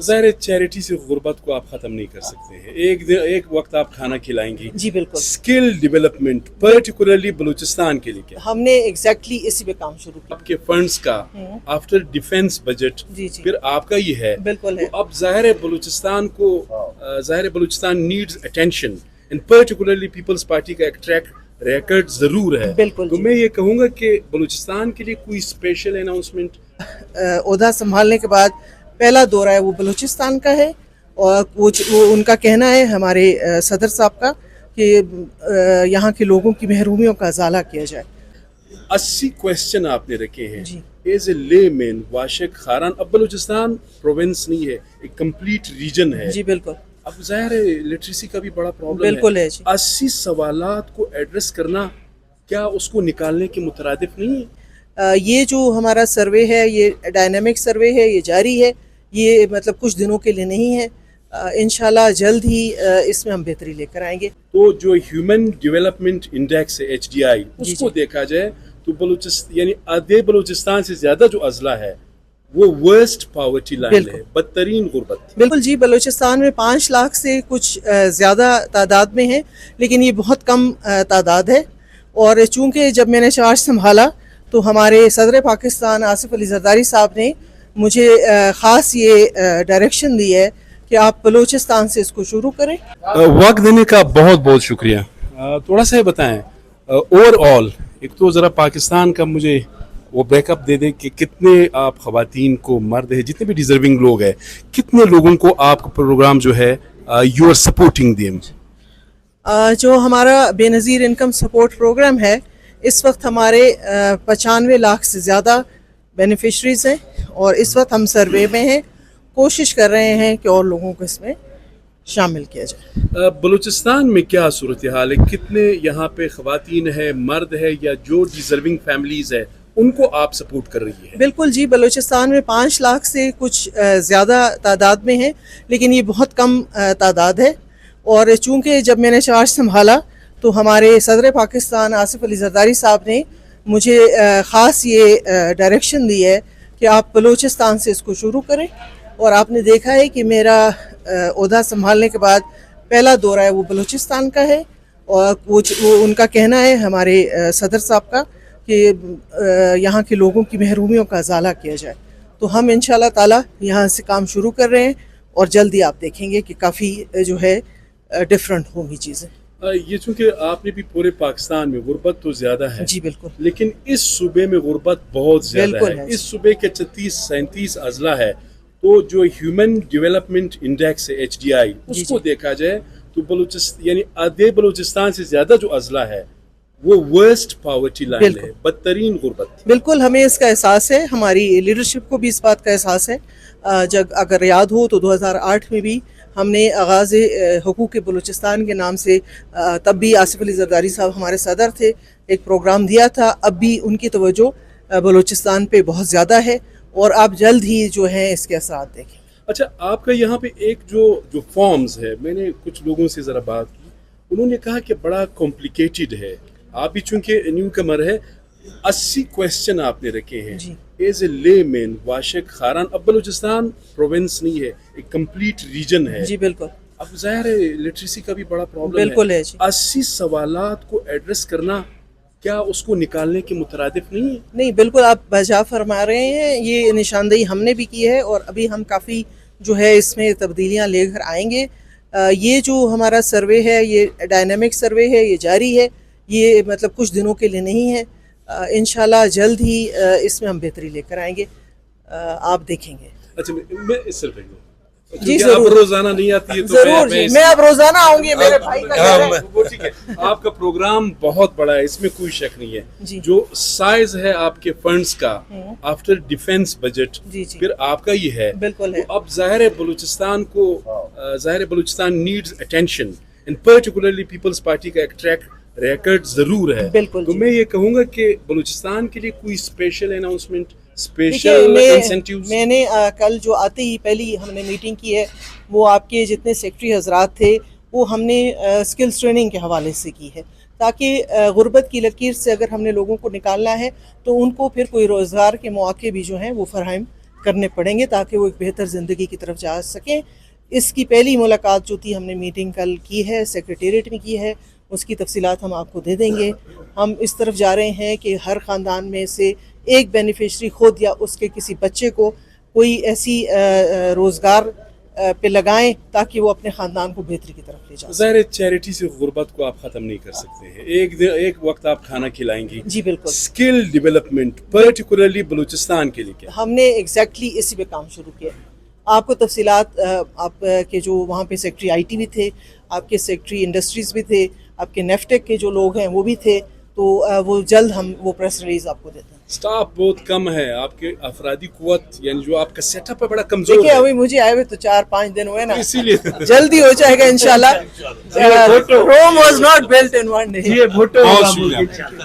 ज़ाहिर चैरिटी से गुर्बत को आप ख़त्म नहीं कर सकते हैं। एक वक्त आप खाना खिलाएंगी। जी बिल्कुल, स्किल डेवलपमेंट पर्टिकुलरली बलूचिस्तान के लिए क्या हमने एग्जैक्टली इसी पे काम शुरू किया। आपके फंड्स का आफ्टर डिफेंस बजट जी जी फिर आपका ये है, बिल्कुल है। तो अब ज़ाहिर है बलूचिस्तान को ज़ाहिर है Balochistan needs attention and particularly Peoples Party का एक ट्रैक रिकॉर्ड ज़रूर है। बिल्कुल तो जी। मैं ये कहूँगा कि बलूचिस्तान के लिए कोई स्पेशल अनाउंसमेंट ओहदा संभालने के बाद पहला दौरा है वो बलूचिस्तान का है, और वो उनका कहना है हमारे सदर साहब का कि यहाँ के लोगों की महरूमियों का अजाला किया जाए। 80 क्वेश्चन आपने रखे हैं जी एज ए लेमैन वाशिक खारान। अब बलूचिस्तान प्रोविंस नहीं है, एक कंप्लीट रीजन है। जी बिल्कुल अब जाहिर है लिटरेसी का भी बड़ा प्रॉब्लम बिल्कुल है जी। 80 सवालात को एड्रेस करना क्या उसको निकालने के मुतरादिफ नहीं है? ये जो हमारा सर्वे है ये डायनामिक सर्वे है, ये जारी है, ये मतलब कुछ दिनों के लिए नहीं है। इंशाल्लाह जल्द ही इसमें हम बेहतरी लेकर आएंगे। तो जो ह्यूमन डेवलपमेंट इंडेक्स है HDI जी, उसको जी। देखा जाए तो बलूचिस्तान यानी आधे बलूचिस्तान से ज्यादा जो अजला है वो वर्स्ट पॉवर्टी लाइन बिल्कुल। है, बदतरीन गुर्बत। बिल्कुल जी, बलूचिस्तान में 5 लाख से कुछ ज़्यादा तादाद में है, लेकिन ये बहुत कम तादाद है। और चूँकि जब मैंने चार्ज संभाला तो हमारे सदर पाकिस्तान आसिफ अली जरदारी साहब ने मुझे ख़ास ये डायरेक्शन दी है कि आप बलूचिस्तान से इसको शुरू करें। वक्त देने का बहुत बहुत शुक्रिया। थोड़ा सा बताएं ओवरऑल, एक तो ज़रा पाकिस्तान का मुझे वो ब्रेकअप दे दें कि कितने आप ख़वातीन को, मर्द है, जितने भी डिजर्विंग लोग हैं, कितने लोगों को आपका प्रोग्राम जो है यू आर सपोर्टिंग देम। जो हमारा बेनज़ीर इनकम सपोर्ट प्रोग्राम है, इस वक्त हमारे 95 लाख से ज़्यादा बेनिफिशरीज़ हैं, और इस वक्त हम सर्वे में हैं, कोशिश कर रहे हैं कि और लोगों को इसमें शामिल किया जाए। बलूचिस्तान में क्या सूरत हाल है? कितने यहाँ पे ख़वातीन है, मर्द है, या जो डिजर्विंग फैमिलीज़ है उनको आप सपोर्ट कर रही है? बिल्कुल जी, बलूचिस्तान में 5 लाख से कुछ ज़्यादा तादाद में है, लेकिन ये बहुत कम तादाद है। और चूँकि जब मैंने चार्ज संभाला तो हमारे सदर पाकिस्तान आसिफ अली जरदारी साहब ने मुझे ख़ास ये डायरेक्शन दी है कि आप बलूचिस्तान से इसको शुरू करें। और आपने देखा है कि मेरा ओहदा संभालने के बाद पहला दौरा है वो बलूचिस्तान का है, और वो उनका कहना है हमारे सदर साहब का कि यहाँ के लोगों की महरूमियों का अजाला किया जाए। तो हम इंशाल्लाह ताला यहाँ से काम शुरू कर रहे हैं, और जल्दी आप देखेंगे कि काफ़ी जो है डिफरेंट होंगी चीज़ें। ये चूंकि आपने भी पूरे पाकिस्तान में गुर्बत तो ज़्यादा है जी बिल्कुल, लेकिन इस सूबे में गुर्बत बहुत ज़्यादा बिल्कुल है। है। इस सूबे के 36-37 अजला है, तो जो ह्यूमन डेवलपमेंट इंडेक्स है HDI जी, उसको जी। देखा जाए तो बलूचिस्तान यानी आधे बलूचिस्तान से ज़्यादा जो अजला है वो वर्स्ट पॉवर्टी लाइन बिल्कुल। है, बदतरीन गुर्बत। बिल्कुल हमें इसका एहसास है, हमारी लीडरशिप को भी इस बात का एहसास है। जब अगर याद हो तो 2008 में भी हमने आगाज़ हुकूक़ बलूचिस्तान के नाम से, तब भी आसिफ अली जरदारी साहब हमारे सदर थे, एक प्रोग्राम दिया था। अब भी उनकी तवज्जो बलूचिस्तान पे बहुत ज़्यादा है, और आप जल्द ही जो है इसके असरात देखें। अच्छा, आपका यहाँ पे एक जो फॉर्म्स है, मैंने कुछ लोगों से ज़रा बात की, उन्होंने कहा कि बड़ा कॉम्प्लिकेटेड है। आप भी चूंकि न्यू कमर है, 80 क्वेश्चन आपने रखे हैं जी एज ए लेमैन वाशिक खारान। अब बलूचिस्तान प्रोविंस नहीं है, एक कंप्लीट रीजन है। जी बिल्कुल अब जाहिर है लिटरेसी का भी बड़ा प्रॉब्लम बिल्कुल है जी। 80 सवालात को एड्रेस करना क्या उसको निकालने के मुतरादिफ नहीं है? नहीं, बिल्कुल आप बजा फरमा रहे हैं, ये निशानदेही हमने भी की है, और अभी हम काफ़ी जो है इसमें तब्दीलियाँ लेकर आएंगे। ये जो हमारा सर्वे है ये डायनामिक सर्वे है, ये जारी है, ये मतलब कुछ दिनों के लिए नहीं है। इंशाल्लाह जल्द ही इसमें हम बेहतरी लेकर आएंगे, आप देखेंगे। अच्छा, मैं सिर्फ जी आप जरूर, रोजाना नहीं आती है तो जरूर जी, मैं अब रोजाना आऊंगी, मेरे भाई का घर है। वो ठीक है। आपका प्रोग्राम बहुत बड़ा है, इसमें कोई शक नहीं है। जी। जो साइज है आपके फंड्स का आफ्टर डिफेंस बजट जी जी फिर आपका ये है, बिल्कुल है। तो अब जाहिर है बलूचिस्तान को जाहिर है Balochistan needs attention and particularly Peoples Party का एक ट्रैक रिकॉर्ड जरूर है। बिल्कुल तो जी। मैं ये कहूँगा कि बलूचिस्तान के लिए कोई स्पेशल अनाउंसमेंट, देखिए, स्पेशल इंसेंटिव्स? मैंने कल जो आते ही पहली हमने मीटिंग की है, वो आपके जितने सेक्रेटरी हजरात थे वो हमने स्किल्स ट्रेनिंग के हवाले से की है, ताकि गुर्बत की लकीर से अगर हमने लोगों को निकालना है तो उनको फिर कोई रोज़गार के मौके भी जो हैं वो फराहम کرنے پڑیں گے تاکہ وہ ایک بہتر زندگی کی طرف جا سکیں. اس کی پہلی ملاقات جو تھی ہم نے میٹنگ کل کی ہے سیکریٹریٹ میں کی ہے, اس کی تفصیلات ہم آپ کو دے دیں گے. ہم اس طرف جا رہے ہیں کہ ہر خاندان میں سے ایک بینیفیشری خود یا اس کے کسی بچے کو کوئی ایسی روزگار پہ لگائیں تاکہ وہ اپنے خاندان کو بہتری کی طرف لے جائیں. ظاہر چیریٹی سے غربت کو آپ ختم نہیں کر سکتے ہیں. ایک وقت آپ کھانا کھلائیں گی. جی بالکل. اسکل ڈیولپمنٹ پرٹیکولرلی بلوچستان کے لیے کیا؟ ہم نے ایگزیکٹلی اسی پہ کام شروع کیا. آپ کو تفصیلات آپ کے جو وہاں پہ سیکٹری آئی ٹی بھی تھے, آپ کے سیکٹری انڈسٹریز بھی تھے, آپ کے نیفٹیک کے جو لوگ ہیں وہ بھی تھے, تو وہ جلد ہم وہ پریس ریلیز آپ کو دیتے ہیں. سٹاف بہت کم ہے, آپ کے افرادی قوت یعنی جو آپ کا سیٹ اپ ہے بڑا کمزور دیکھیں ہے. ابھی مجھے آئے ہوئے تو 4-5 دن ہوئے نا, اسی لیے جلدی ہو جائے گا انشاءاللہ. Rome was not built in one day. بہت شکریہ.